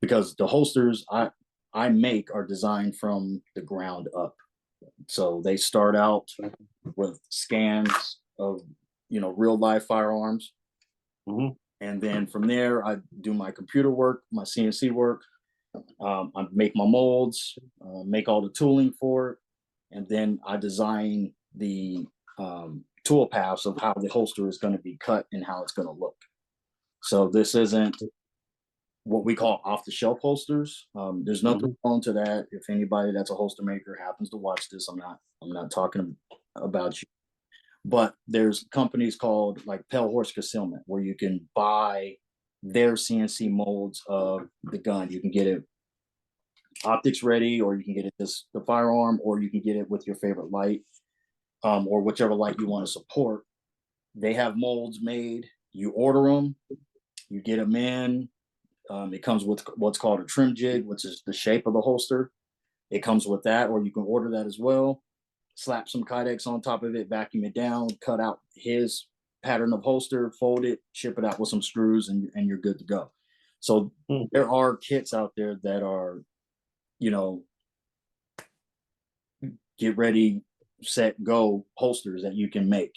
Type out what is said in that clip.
because the holsters I make are designed from the ground up. So they start out with scans of real life firearms, and then from there I do my computer work, my CNC work. I make my molds, make all the tooling for it, and then I design the tool paths of how the holster is going to be cut and how it's going to look. So this isn't what we call off-the-shelf holsters. There's nothing wrong to that. If anybody that's a holster maker happens to watch this, I'm not talking about you. But there's companies called like Pale Horse Concealment where you can buy their CNC molds of the gun. You can get it optics ready, or you can get it just the firearm, or you can get it with your favorite light, or whichever light you want to support. They have molds made. You order them, you get them in. It comes with what's called a trim jig, which is the shape of the holster. It comes with that, or you can order that as well. Slap some Kydex on top of it, vacuum it down, cut out his pattern of holster, fold it, ship it out with some screws, and you're good to go. So there are kits out there that are, get ready, set, go holsters that you can make.